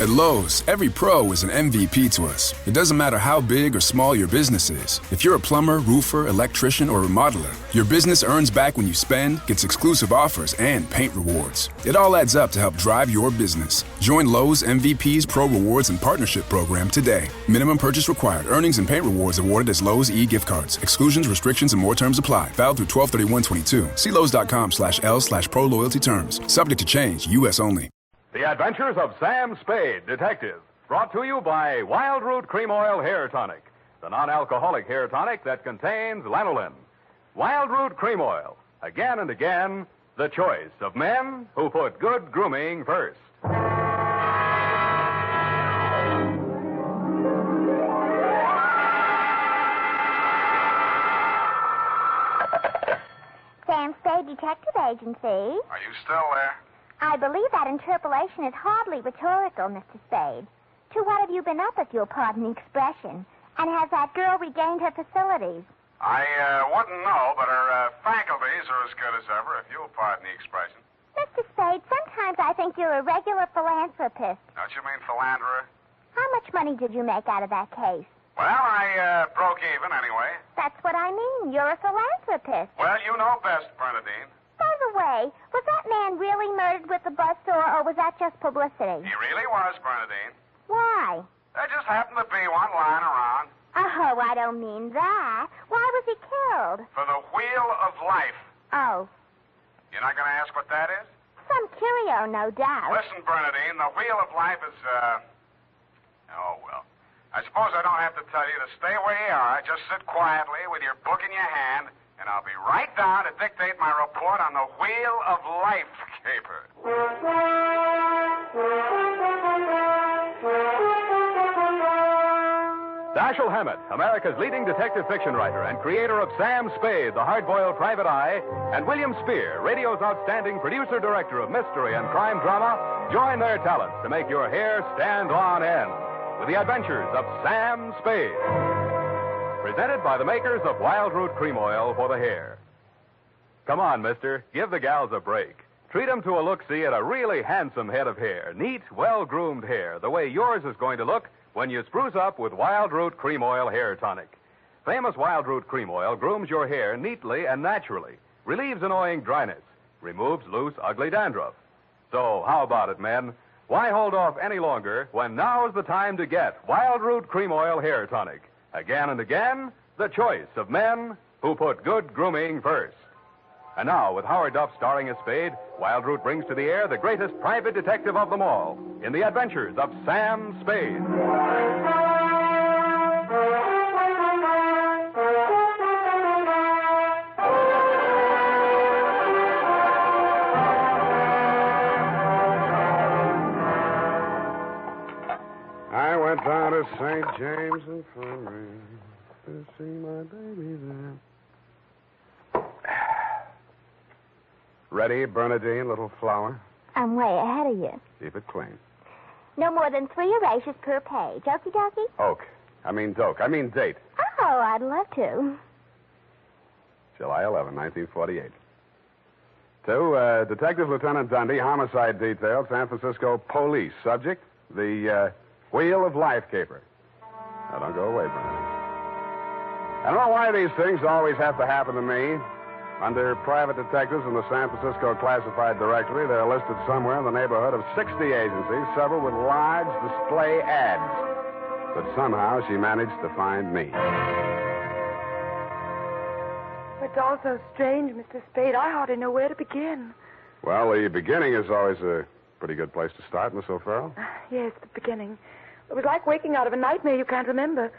At Lowe's, every pro is an MVP to us. It doesn't matter how big or small your business is. If you're a plumber, roofer, electrician, or remodeler, your business earns back when you spend, gets exclusive offers, and paint rewards. It all adds up to help drive your business. Join Lowe's MVP's Pro Rewards and Partnership Program today. Minimum purchase required. Earnings and paint rewards awarded as Lowe's e-gift cards. Exclusions, restrictions, and more terms apply. Valid through 12/31/22. See Lowes.com/L/pro loyalty terms. Subject to change. U.S. only. The Adventures of Sam Spade, Detective. Brought to you by Wild Root Cream Oil Hair Tonic, the non-alcoholic hair tonic that contains lanolin. Wild Root Cream Oil. Again and again, the choice of men who put good grooming first. Sam Spade Detective Agency. Are you still there? I believe that interpolation is hardly rhetorical, Mr. Spade. To what have you been up, if you'll pardon the expression? And has that girl regained her facilities? I wouldn't know, but her faculties are as good as ever, if you'll pardon the expression. Mr. Spade, sometimes I think you're a regular philanthropist. Don't you mean philanderer? How much money did you make out of that case? Well, I broke even anyway. That's what I mean. You're a philanthropist. Well, you know best, Bernadine. By the way, was that man really murdered with the buzzsaw, or was that just publicity? He really was, Bernadine. Why? There just happened to be one lying around. Oh, I don't mean that. Why was he killed? For the wheel of life. Oh, You're not going to ask what that is? some curio, no doubt. Listen, Bernadine, the wheel of life is, oh, well. I suppose I don't have to tell you to stay where you are. Just sit quietly with your book in your hand, and I'll be right down to dictate my report on the Wheel of Life caper. Dashiell Hammett, America's leading detective fiction writer and creator of Sam Spade, the hard-boiled private eye, and William Spier, radio's outstanding producer-director of mystery and crime drama, join their talents to make your hair stand on end with the Adventures of Sam Spade. Presented by the makers of Wild Root Cream Oil for the hair. Come on, mister. Give the gals a break. Treat them to a look-see at a really handsome head of hair. Neat, well-groomed hair, the way yours is going to look when you spruce up with Wild Root Cream Oil Hair Tonic. Famous Wild Root Cream Oil grooms your hair neatly and naturally, relieves annoying dryness, removes loose, ugly dandruff. So, how about it, men? Why hold off any longer when now's the time to get Wild Root Cream Oil Hair Tonic? Again and again, the choice of men who put good grooming first. And now, with Howard Duff starring as Spade, Wild Root brings to the air the greatest private detective of them all in the Adventures of Sam Spade. I went down to St. James Infirmary to see my baby there. Ready, Bernadine, little flower? I'm way ahead of you. Keep it clean. No more than 3 erasures per page. Okie dokie? Doke. I mean date. Oh, I'd love to. July 11, 1948. To Detective Lieutenant Dunne, Homicide Detail, San Francisco Police. Subject, the Wheel of Life caper. Now, don't go away, Bernadine. I don't know why these things always have to happen to me. Under private detectives in the San Francisco Classified Directory, they're listed somewhere in the neighborhood of 60 agencies, several with large display ads. But somehow she managed to find me. It's all so strange, Mr. Spade. I hardly know where to begin. Well, the beginning is always a pretty good place to start, Miss O'Farrell. Yes, the beginning. It was like waking out of a nightmare you can't remember.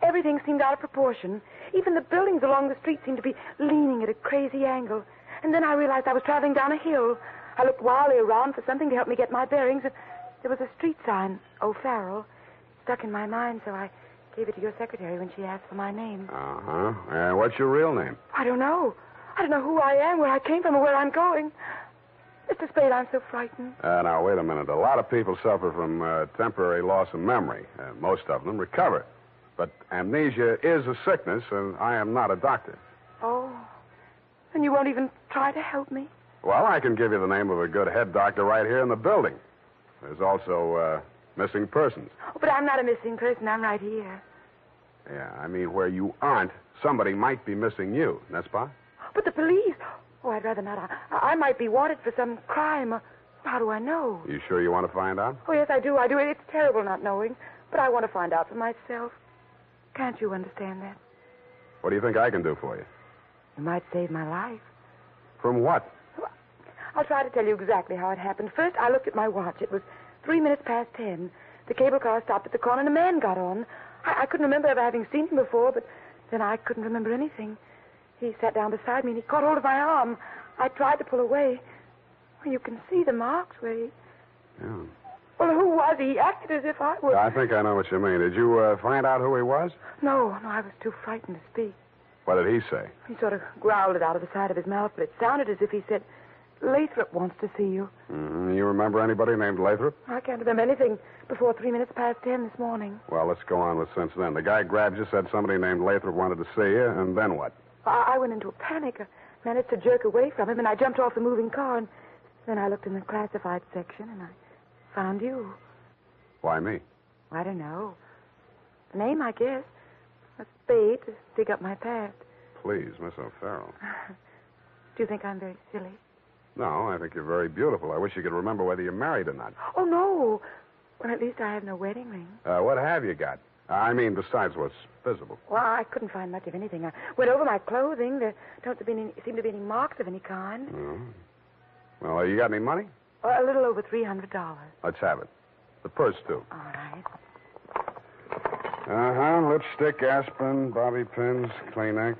Everything seemed out of proportion. Even the buildings along the street seemed to be leaning at a crazy angle. And then I realized I was traveling down a hill. I looked wildly around for something to help me get my bearings, and there was a street sign, O'Farrell, stuck in my mind, so I gave it to your secretary when she asked for my name. Uh-huh. What's your real name? I don't know. I don't know who I am, where I came from, or where I'm going. Mr. Spade, I'm so frightened. Now, wait a minute. A lot of people suffer from temporary loss of memory. Most of them recover. But amnesia is a sickness, and I am not a doctor. Oh. And you won't even try to help me? Well, I can give you the name of a good head doctor right here in the building. There's also Missing persons. Oh, but I'm not a missing person. I'm right here. Yeah, I mean, where you aren't, somebody might be missing you, n'est-ce pas? But the police... Oh, I'd rather not. I might be wanted for some crime. How do I know? You sure you want to find out? Oh, yes, I do. It's terrible not knowing. But I want to find out for myself. Can't you understand that? What do you think I can do for you? You might save my life. From what? I'll try to tell you exactly how it happened. First, I looked at my watch. It was 3 minutes past 10. The cable car stopped at the corner, and a man got on. I couldn't remember ever having seen him before, but then I couldn't remember anything. He sat down beside me, and he caught hold of my arm. I tried to pull away. Well, you can see the marks where he... Yeah. Well, who was he? He acted as if I was... I think I know what you mean. Did you find out who he was? No, I was too frightened to speak. What did he say? He sort of growled it out of the side of his mouth, but it sounded as if he said, Lathrop wants to see you. Mm-hmm. You remember anybody named Lathrop? I can't remember anything before 3 minutes past 10 this morning. Well, let's go on with since then. The guy grabbed you, said somebody named Lathrop wanted to see you, and then what? I went into a panic. I managed to jerk away from him, and I jumped off the moving car, and then I looked in the classified section, and I found you. Why me? I don't know. The name, I guess. A spade to dig up my past. Please, Miss O'Farrell. Do you think I'm very silly? No, I think you're very beautiful. I wish you could remember whether you're married or not. Oh, no. Well, at least I have no wedding ring. What have you got? I mean, besides what's visible. Well, I couldn't find much of anything. I went over my clothing. There don't seem to be any marks of any kind. Oh. Well, you got any money? A little over $300. Let's have it. The purse, too. All right. Lipstick, aspirin, bobby pins, Kleenex.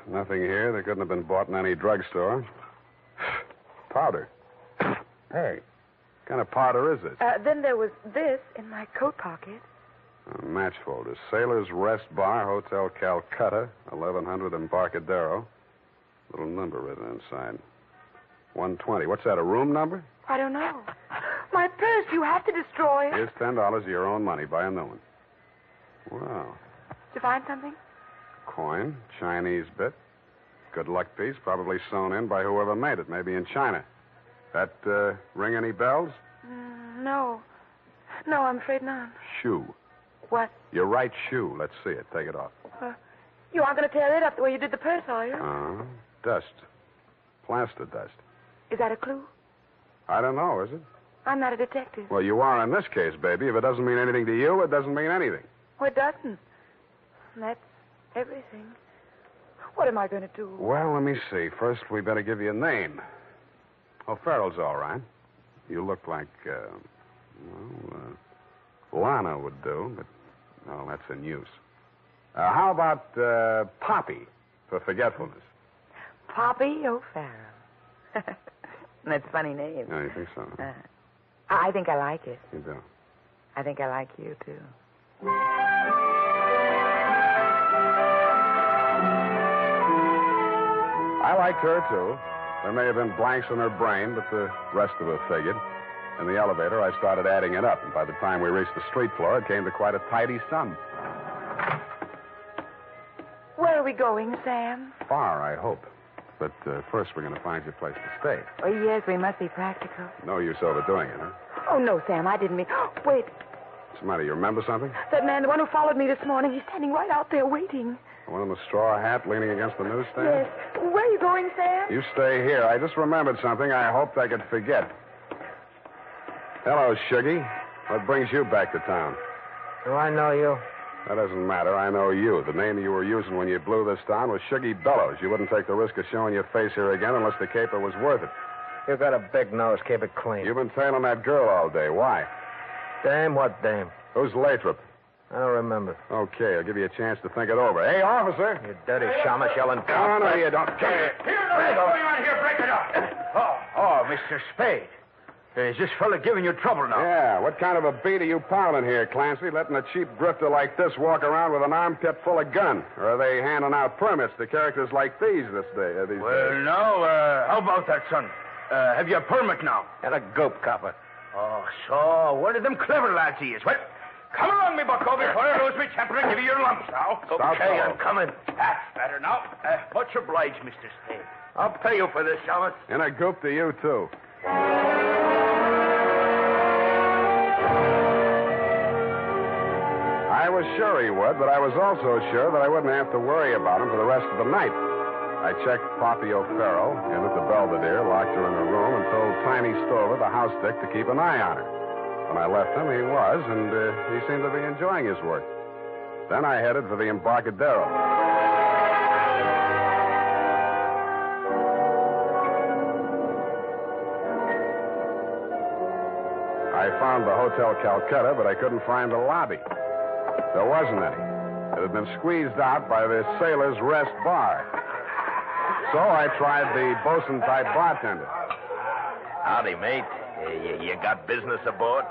Nothing here. They couldn't have been bought in any drugstore. Powder. Hey, what kind of powder is this? Then there was this in my coat pocket. Match folder. Sailor's Rest Bar, Hotel Calcutta, 1100 Embarcadero. Little number written inside. 120. What's that, a room number? I don't know. My purse, you have to destroy it. Here's $10 of your own money. Buy a new one. Wow. Did you find something? Coin, Chinese bit. Good luck piece, probably sewn in by whoever made it, maybe in China. That ring any bells? No. No, I'm afraid not. Shoe. What? Your right shoe. Let's see it. Take it off. You aren't going to tear it up the way you did the purse, are you? Dust. Plaster dust. Is that a clue? I don't know, is it? I'm not a detective. Well, you are in this case, baby. If it doesn't mean anything to you, it doesn't mean anything. Oh, it doesn't. That's everything. What am I going to do? Well, let me see. First, we better give you a name. O'Farrell's all right. You look like, Lana would do, but, no, that's in use. How about Poppy for forgetfulness? Poppy O'Farrell. That's a funny name. Oh, you think so? I think I like it. You do? I think I like you, too. I liked her, too. There may have been blanks in her brain, but the rest of it figured. In the elevator, I started adding it up, and by the time we reached the street floor, it came to quite a tidy sum. Where are we going, Sam? Far, I hope. But first, we're going to find you a place to stay. Oh, yes, we must be practical. No use overdoing it, huh? Oh, no, Sam, I didn't mean... Wait. What's the matter? You remember something? That man, the one who followed me this morning, he's standing right out there waiting. The one in the straw hat leaning against the newsstand? Yes. Where are you going, Sam? You stay here. I just remembered something I hoped I could forget. Hello, Shuggy. What brings you back to town? Do I know you? That doesn't matter. I know you. The name you were using when you blew this town was Shuggy Bellows. You wouldn't take the risk of showing your face here again unless the caper was worth it. You got a big nose. Keep it clean. You've been tailing that girl all day. Why? Dame? What dame? Who's Lathrop? I don't remember. Okay, I'll give you a chance to think it over. Hey, officer! You dirty shamus yelling. No, you don't. Come here. What's going on here? Break it up. Oh, Mr. Spade. Is this fella giving you trouble now? Yeah, what kind of a beat are you pounding here, Clancy? Letting a cheap grifter like this walk around with an armpit full of gun? Or are they handing out permits to characters like these days? No, how about that, son? Have you a permit now? And a gope copper. Oh, so one of them clever lads he is. Well, come along, me bucko, before I lose my temper and give you your lumps now. Okay, I'm coming. That's better now. Much obliged, Mr. Spade. I'll pay you for this, Shamus. And a goop to you, too. sure he would, but I was also sure that I wouldn't have to worry about him for the rest of the night. I checked Poppy O'Farrell in at the Belvedere, locked her in her room, and told Tiny Stover, the house dick, to keep an eye on her. When I left him, he was, and he seemed to be enjoying his work. Then I headed for the Embarcadero. I found the Hotel Calcutta, but I couldn't find the lobby. There wasn't any. It had been squeezed out by the Sailor's Rest Bar. So I tried the bosun-type bartender. Howdy, mate. You got business aboard?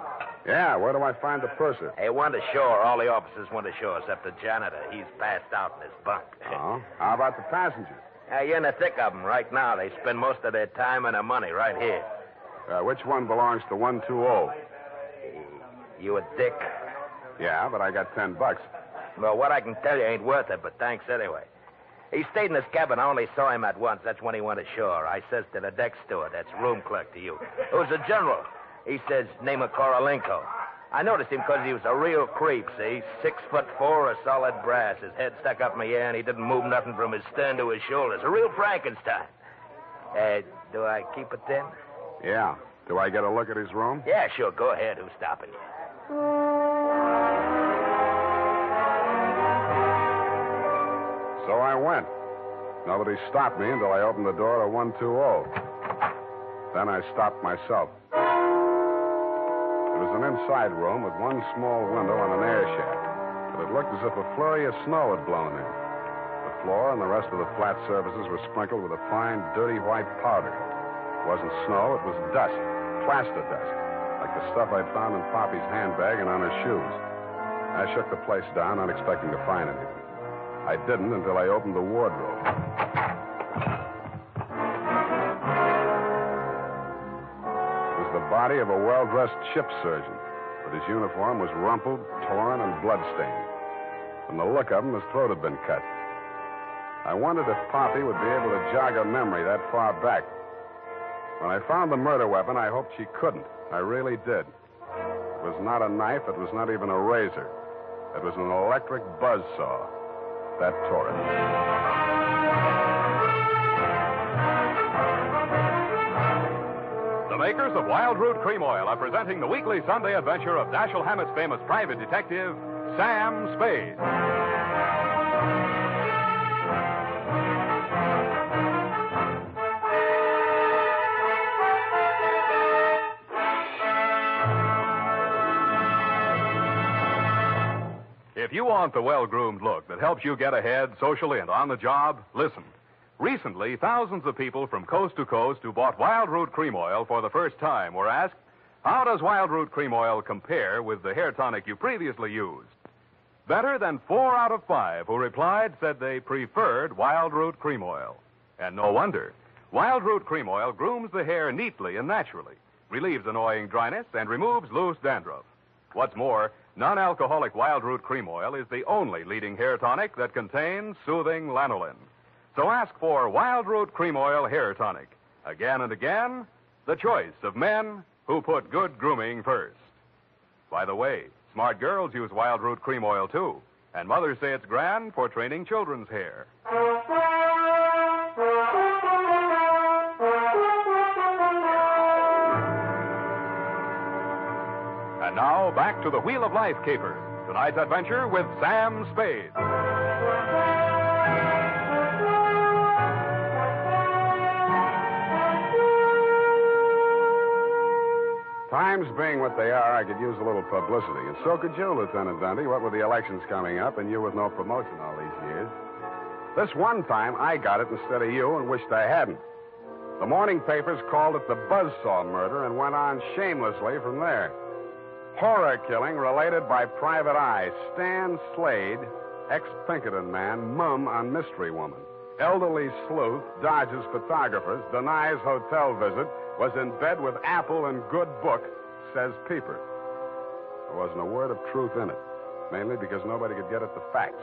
Yeah, where do I find the purser? Hey, went ashore. All the officers went ashore except the janitor. He's passed out in his bunk. Oh? How about the passengers? You're in the thick of them right now. They spend most of their time and their money right here. Which one belongs to 120? You a dick? Yeah, but I got $10. Well, what I can tell you ain't worth it, but thanks anyway. He stayed in his cabin. I only saw him at once. That's when he went ashore. I says to the deck steward, that's room clerk to you. It was a general. He says, name of Korolenko. I noticed him because he was a real creep, see? 6'4", a solid brass. His head stuck up in the air, and he didn't move nothing from his stern to his shoulders. A real Frankenstein. Do I keep it then? Yeah. Do I get a look at his room? Yeah, sure. Go ahead. Who's stopping you? So I went. Nobody stopped me until I opened the door to 120. Then I stopped myself. It was an inside room with one small window and an air shaft, but it looked as if a flurry of snow had blown in. The floor and the rest of the flat surfaces were sprinkled with a fine, dirty white powder. It wasn't snow, it was dust, plaster dust, like the stuff I'd found in Poppy's handbag and on her shoes. I shook the place down, not expecting to find anything. I didn't until I opened the wardrobe. It was the body of a well-dressed ship surgeon, but his uniform was rumpled, torn, and bloodstained. From the look of him, his throat had been cut. I wondered if Poppy would be able to jog her memory that far back. When I found the murder weapon, I hoped she couldn't. I really did. It was not a knife. It was not even a razor. It was an electric buzzsaw. That tore it. The makers of Wild Root Cream Oil are presenting the weekly Sunday adventure of Dashiell Hammett's famous private detective, Sam Spade. If you want the well-groomed look that helps you get ahead socially and on the job, listen. Recently, thousands of people from coast to coast who bought Wild Root Cream Oil for the first time were asked, how does Wild Root Cream Oil compare with the hair tonic you previously used? Better than 4 out of 5 who replied said they preferred Wild Root Cream Oil. And no wonder. Wild Root Cream Oil grooms the hair neatly and naturally, relieves annoying dryness, and removes loose dandruff. What's more, non-alcoholic Wild Root Cream Oil is the only leading hair tonic that contains soothing lanolin. So ask for Wild Root Cream Oil Hair Tonic. Again and again, the choice of men who put good grooming first. By the way, smart girls use Wild Root Cream Oil, too. And mothers say it's grand for training children's hair. And now, back to the Wheel of Life caper. Tonight's adventure with Sam Spade. Times being what they are, I could use a little publicity. And so could you, Lieutenant Dunne, what with the elections coming up and you with no promotion all these years. This one time, I got it instead of you and wished I hadn't. The morning papers called it the Buzzsaw murder and went on shamelessly from there. Horror killing related by Private Eye. Stan Slade, ex-Pinkerton man, mum on mystery woman. Elderly sleuth, dodges photographers, denies hotel visit, was in bed with Apple and good book, says Peeper. There wasn't a word of truth in it, mainly because nobody could get at the facts.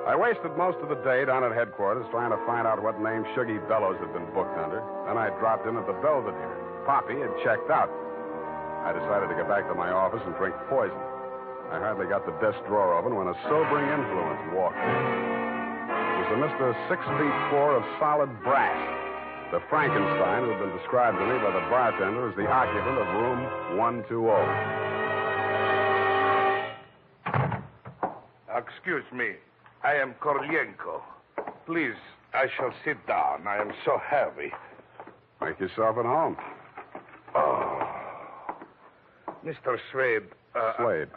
I wasted most of the day down at headquarters trying to find out what name Shuggy Bellows had been booked under. Then I dropped in at the Belvedere. Poppy had checked out. I decided to go back to my office and drink poison. I hardly got the desk drawer open when a sobering influence walked in. It was a Mr. 6'4" of solid brass. The Frankenstein who had been described to me by the bartender as the occupant of room 120. Excuse me. I am Korlienko. Please, I shall sit down. I am so heavy. Make yourself at home. Oh. Mr. Spade. Slade.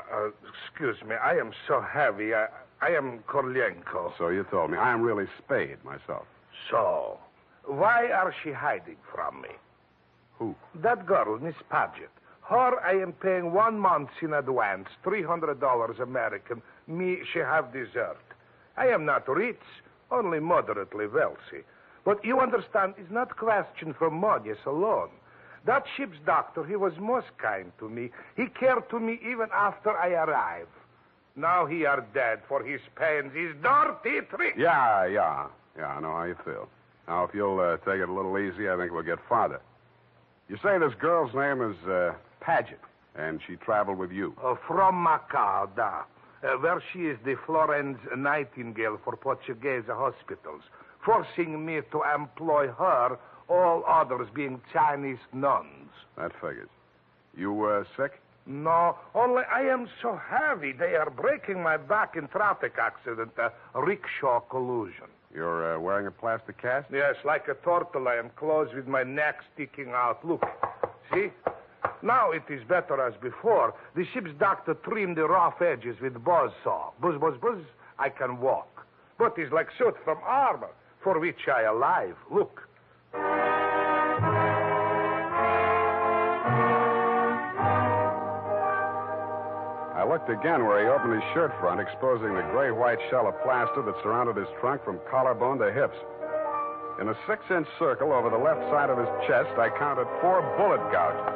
Excuse me. I am so heavy. I am Korlienko. So you told me. I am really Spade myself. So, why are she hiding from me? Who? That girl, Miss Paget. Her, I am paying 1 month in advance, $300 American. Me, she have dessert. I am not rich, only moderately wealthy. But you understand, it's not question for money alone. That ship's doctor, he was most kind to me. He cared to me even after I arrived. Now he are dead for his pains, his dirty tricks. Yeah, I know how you feel. Now, if you'll take it a little easy, I think we'll get farther. You say this girl's name is Paget, and she traveled with you. From Macau, where she is the Florence Nightingale for Portuguese hospitals, forcing me to employ her, all others being Chinese nuns. That figures. You sick? No, only I am so heavy. They are breaking my back in traffic accident, a rickshaw collusion. You're wearing a plastic cast? Yes, like a turtle, I am closed with my neck sticking out. Look, see? Now it is better as before. The ship's doctor trimmed the rough edges with buzz saw. Buzz, buzz, buzz, I can walk. But it's like suit from armor, for which I alive. Look. I looked again where he opened his shirt front, exposing the gray-white shell of plaster that surrounded his trunk from collarbone to hips. In a 6-inch circle over the left side of his chest, I counted 4 bullet gouges.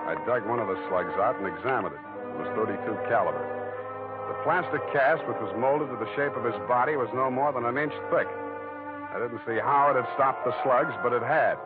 I dug one of the slugs out and examined it. It was .32 caliber. The plastic cast, which was molded to the shape of his body, was no more than 1 inch thick. I didn't see how it had stopped the slugs, but it had.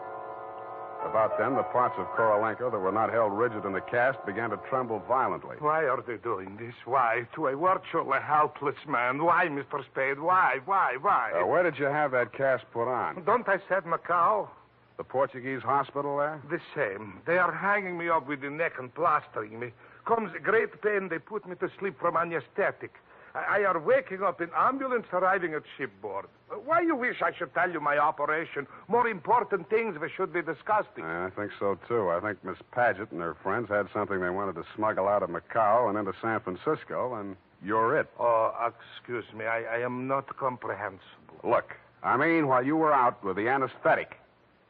About then, the parts of Korolenko that were not held rigid in the cast began to tremble violently. Why are they doing this? Why? To a virtually helpless man. Why, Mr. Spade? Why? Where did you have that cast put on? Don't I said Macau? The Portuguese hospital there? The same. They are hanging me up with the neck and plastering me. Comes great pain, they put me to sleep from anesthetic. I are waking up in ambulance arriving at shipboard. Why you wish I should tell you my operation? More important things we should be discussing. I think so, too. I think Miss Paget and her friends had something they wanted to smuggle out of Macau and into San Francisco, and you're it. Oh, excuse me. I am not comprehensible. Look, I mean, while you were out with the anesthetic,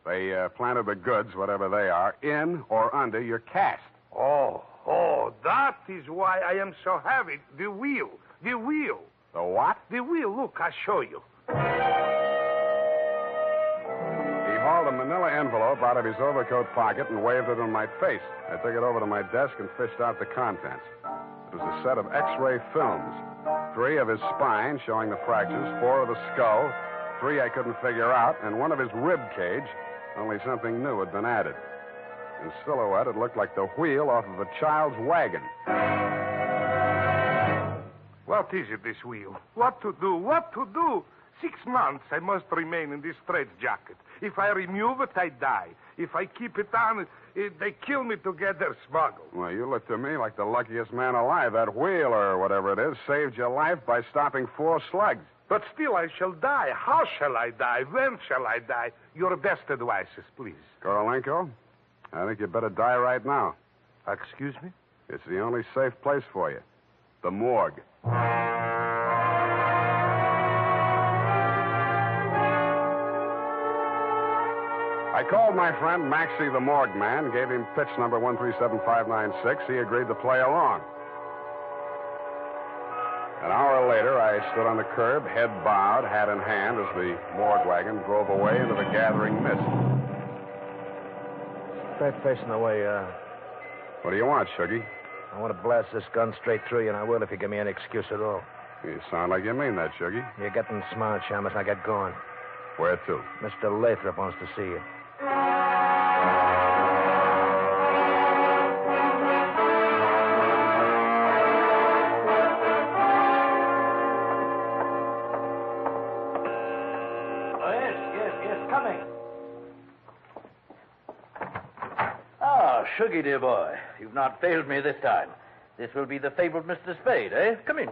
they planted the goods, whatever they are, in or under your cast. Oh, that is why I am so heavy. The wheel. The what? The wheel. Look, I'll show you. He hauled a manila envelope out of his overcoat pocket and waved it in my face. I took it over to my desk and fished out the contents. It was a set of X-ray films. 3 of his spine, showing the fractures, 4 of the skull, 3 I couldn't figure out, and 1 of his rib cage, only something new had been added. In silhouette, it looked like the wheel off of a child's wagon. What is it, this wheel? What to do? 6 months I must remain in this straitjacket. If I remove it, I die. If I keep it on, they kill me to get their smuggle. Well, you look to me like the luckiest man alive. That wheel, or whatever it is, saved your life by stopping 4 slugs. But still I shall die. How shall I die? When shall I die? Your best advices, please. Korolenko, I think you better die right now. Excuse me? It's the only safe place for you. The morgue. I called my friend Maxie the morgue man, gave him pitch number 137596. He agreed to play along. An hour later, I stood on the curb, head bowed, hat in hand, as the morgue wagon drove away into the gathering mist. Straight facing away, What do you want, Shuggy? I want to blast this gun straight through you, and I will if you give me any excuse at all. You sound like you mean that, Shuggy. You're getting smart, Shamus. Now get going. Where to? Mr. Lathrop wants to see you. Ah, Shuggy, dear boy. You've not failed me this time. This will be the fabled Mr. Spade, eh? Come in.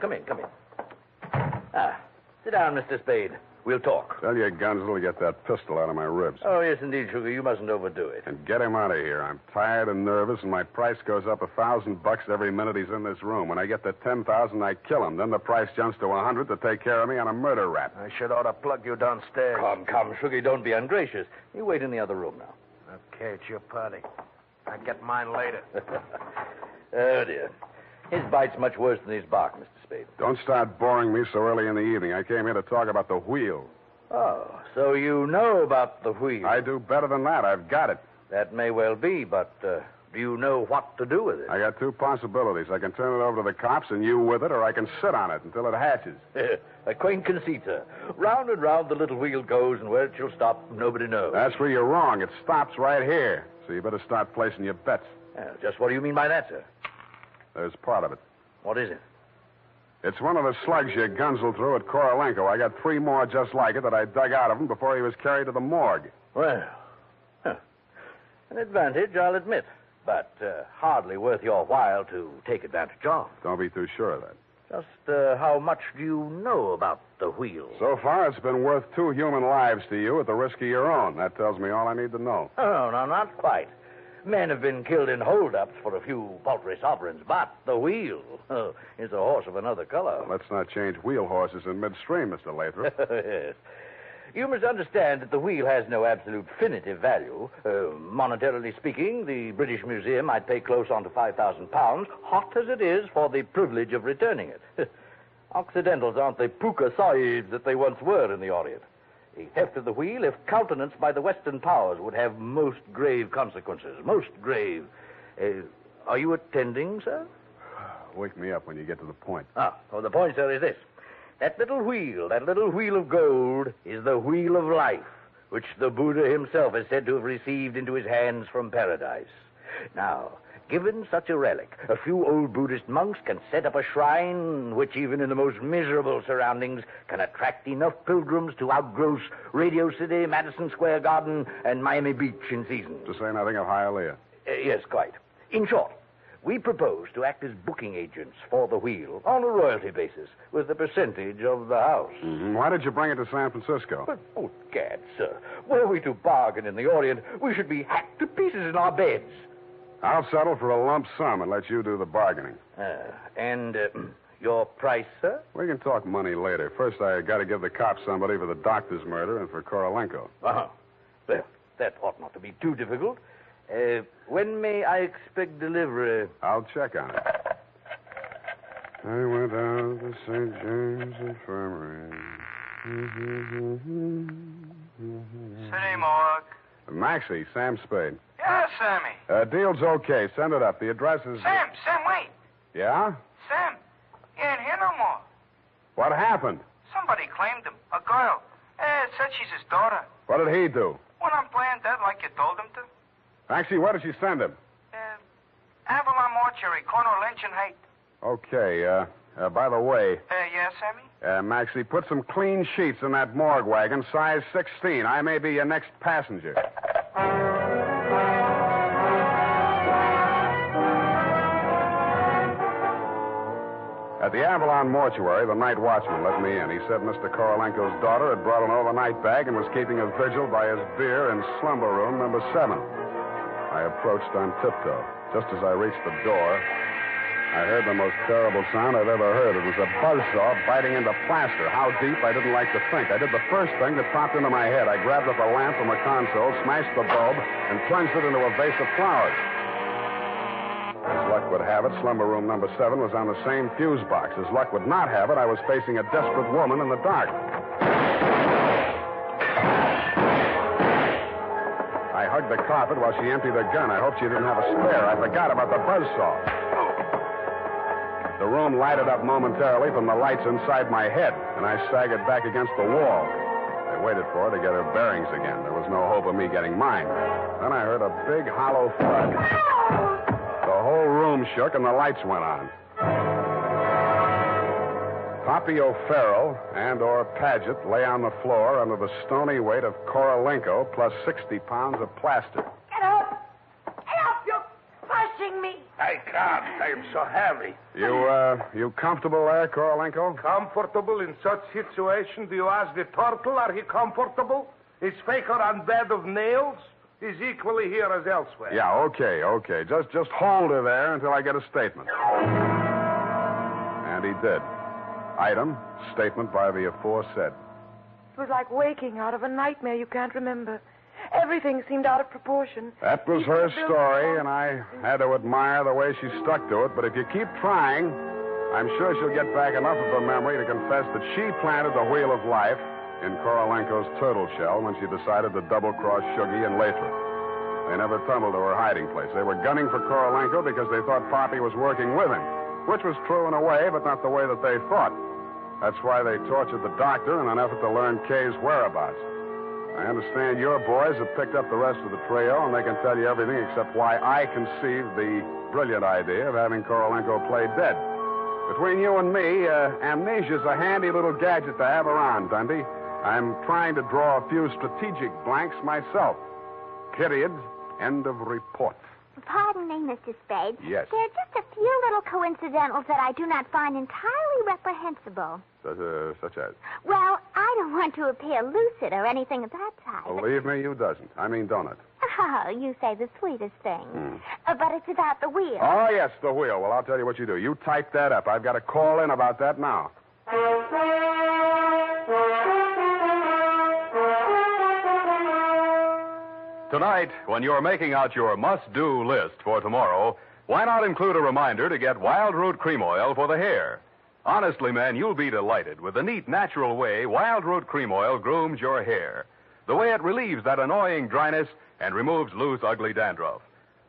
Ah, sit down, Mr. Spade. We'll talk. Tell your Gunzel to get that pistol out of my ribs. Oh, yes, indeed, Sugar. You mustn't overdo it. And get him out of here. I'm tired and nervous, and my price goes up $1,000 every minute he's in this room. When I get to 10,000, I kill him. Then the price jumps to 100 to take care of me on a murder rap. I should ought to plug you downstairs. Come, Sugar, don't be ungracious. You wait in the other room now. Okay, it's your party. I'll get mine later. Oh, dear. His bite's much worse than his bark, Mr. Spade. Don't start boring me so early in the evening. I came here to talk about the wheel. Oh, so you know about the wheel. I do better than that. I've got it. That may well be, but do you know what to do with it? I got two possibilities. I can turn it over to the cops and you with it, or I can sit on it until it hatches. A quaint conceit, sir. Round and round the little wheel goes, and where it shall stop, nobody knows. That's where you're wrong. It stops right here. So you better start placing your bets. Just what do you mean by that, sir? There's part of it. What is it? It's one of the slugs you Gunzel threw at Korolenko. I got 3 more just like it that I dug out of him before he was carried to the morgue. Well, an advantage, I'll admit, but hardly worth your while to take advantage of. Don't be too sure of that. Just how much do you know about the wheel? So far, it's been worth 2 human lives to you at the risk of your own. That tells me all I need to know. Oh, no, not quite. Men have been killed in holdups for a few paltry sovereigns, but the wheel is a horse of another color. Let's not change wheel horses in midstream, Mr. Lathrop. Yes. You must understand that the wheel has no absolute definitive value. Monetarily speaking, the British Museum might pay close on to £5,000, hot as it is, for the privilege of returning it. Occidentals aren't the puka sahibs that they once were in the Orient. The theft of the wheel, if countenanced by the Western powers, would have most grave consequences. Most grave. Are you attending, sir? Wake me up when you get to the point. The point, sir, is this. That little wheel of gold, is the wheel of life, which the Buddha himself is said to have received into his hands from paradise. Now, given such a relic, a few old Buddhist monks can set up a shrine which, even in the most miserable surroundings, can attract enough pilgrims to outgross Radio City, Madison Square Garden, and Miami Beach in season. To say nothing of Hialeah. Yes, quite. In short, we propose to act as booking agents for the wheel on a royalty basis with a percentage of the house. Mm-hmm. Why did you bring it to San Francisco? But, oh, gad, sir. Were we to bargain in the Orient, we should be hacked to pieces in our beds. I'll settle for a lump sum and let you do the bargaining. And your price, sir? We can talk money later. First, I got to give the cops somebody for the doctor's murder and for Korolenko. Well, that ought not to be too difficult. When may I expect delivery? I'll check on it. I went out to St. James Infirmary. City morgue. Maxie, Sam Spade. Yeah, Sammy. Deal's okay. Send it up. The address is... Sam, wait. Yeah? Sam, he ain't here no more. What happened? Somebody claimed him. A girl. Said she's his daughter. What did he do? Went on playing dead like you told him to. Maxie, where did she send him? Avalon Mortuary, corner of Lynch and Haight. Okay, by the way... Yeah, Sammy? Maxie, put some clean sheets in that morgue wagon, size 16. I may be your next passenger. At the Avalon Mortuary, the night watchman let me in. He said Mr. Korolenko's daughter had brought an overnight bag and was keeping a vigil by his bier in slumber room number 7. I approached on tiptoe. Just as I reached the door, I heard the most terrible sound I've ever heard. It was a buzzsaw biting into plaster. How deep, I didn't like to think. I did the first thing that popped into my head. I grabbed up a lamp from a console, smashed the bulb, and plunged it into a vase of flowers. As luck would have it, slumber room number 7 was on the same fuse box. As luck would not have it, I was facing a desperate woman in the dark. I hugged the carpet while she emptied her gun. I hoped she didn't have a spare. I forgot about the buzzsaw. The room lighted up momentarily from the lights inside my head, and I staggered back against the wall. I waited for her to get her bearings again. There was no hope of me getting mine. Then I heard a big, hollow thud. The whole room shook, and the lights went on. Poppy O'Farrell and/or Paget lay on the floor under the stony weight of Korolenko plus 60 pounds of plaster. Get up! Get up, you helping me. I can't. I'm so heavy. You comfortable there, Korolenko? Comfortable in such situation? Do you ask the turtle, are he comfortable? Is Faker on bed of nails? He's equally here as elsewhere. Yeah, okay. Just hold her there until I get a statement. And he did. Item, statement by the aforesaid. It was like waking out of a nightmare you can't remember. Everything seemed out of proportion. That was her story, and I had to admire the way she stuck to it. But if you keep trying, I'm sure she'll get back enough of her memory to confess that she planted the wheel of life in Korolenko's turtle shell when she decided to double-cross Shuggy and Lathrop. They never tumbled to her hiding place. They were gunning for Korolenko because they thought Poppy was working with him, which was true in a way, but not the way that they thought. That's why they tortured the doctor in an effort to learn Kay's whereabouts. I understand your boys have picked up the rest of the trio, and they can tell you everything except why I conceived the brilliant idea of having Korolenko play dead. Between you and me, amnesia's a handy little gadget to have around, Dundee. I'm trying to draw a few strategic blanks myself. Period. End of report. Pardon me, Mr. Spade. Yes. There are just a few little coincidentals that I do not find entirely reprehensible. Such as? Well, I don't want to appear lucid or anything of that type. Believe me, you doesn't. I mean, don't it? Oh, you say the sweetest thing. But it's about the wheel. Oh, yes, the wheel. Well, I'll tell you what you do. You type that up. I've got to call in about that now. Tonight, when you're making out your must-do list for tomorrow, why not include a reminder to get Wild Root Cream Oil for the hair? Honestly, men, you'll be delighted with the neat, natural way Wild Root Cream Oil grooms your hair. The way it relieves that annoying dryness and removes loose, ugly dandruff.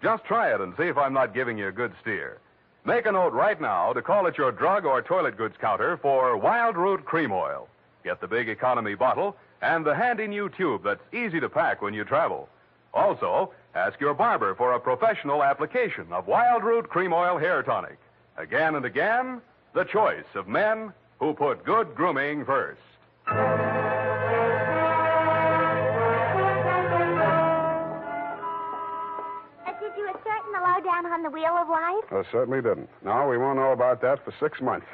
Just try it and see if I'm not giving you a good steer. Make a note right now to call at your drug or toilet goods counter for Wild Root Cream Oil. Get the big economy bottle and the handy new tube that's easy to pack when you travel. Also, ask your barber for a professional application of Wild Root Cream Oil Hair Tonic. Again and again, the choice of men who put good grooming first. Did you ascertain the lowdown on the Wheel of Life? I certainly didn't. No, we won't know about that for 6 months.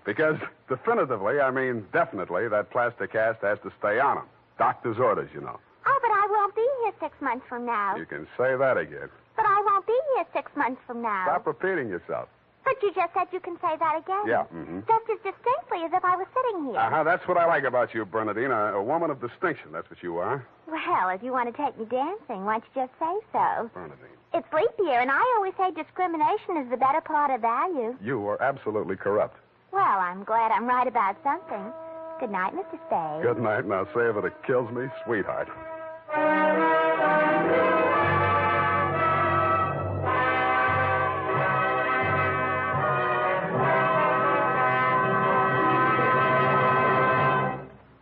Because definitely, that plastic cast has to stay on him. Doctor's orders, you know. Oh, but I won't be here 6 months from now. You can say that again. But I won't be here 6 months from now. Stop repeating yourself. But you just said you can say that again. Yeah, Just as distinctly as if I was sitting here. That's what I like about you, Bernadine. A woman of distinction. That's what you are. Well, if you want to take me dancing, why don't you just say so? Bernadine. It's leap year, and I always say discrimination is the better part of value. You are absolutely corrupt. Well, I'm glad I'm right about something. Good night, Mr. Spade. Good night. Now say if it kills me, sweetheart.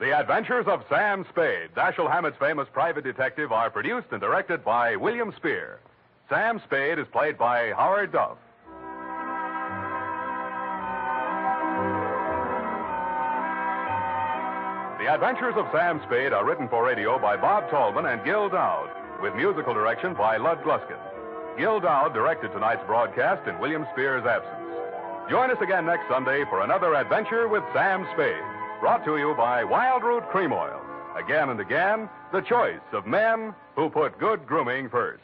The Adventures of Sam Spade, Dashiell Hammett's famous private detective, are produced and directed by William Spier. Sam Spade is played by Howard Duff. The Adventures of Sam Spade are written for radio by Bob Tallman and Gil Dowd, with musical direction by Lud Gluskin. Gil Dowd directed tonight's broadcast in William Spier's absence. Join us again next Sunday for another adventure with Sam Spade, brought to you by Wild Root Cream Oil. Again and again, the choice of men who put good grooming first.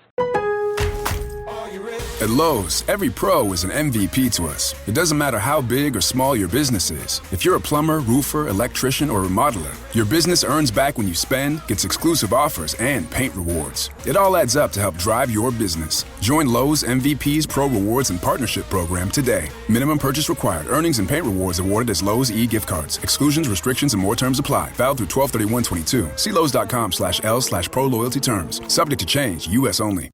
At Lowe's, every pro is an MVP to us. It doesn't matter how big or small your business is. If you're a plumber, roofer, electrician, or remodeler, your business earns back when you spend, gets exclusive offers, and paint rewards. It all adds up to help drive your business. Join Lowe's MVP's Pro Rewards and Partnership Program today. Minimum purchase required. Earnings and paint rewards awarded as Lowe's e-gift cards. Exclusions, restrictions, and more terms apply. Valid through 12/31/22. See Lowe's.com/L/Pro Loyalty Terms. Subject to change. U.S. only.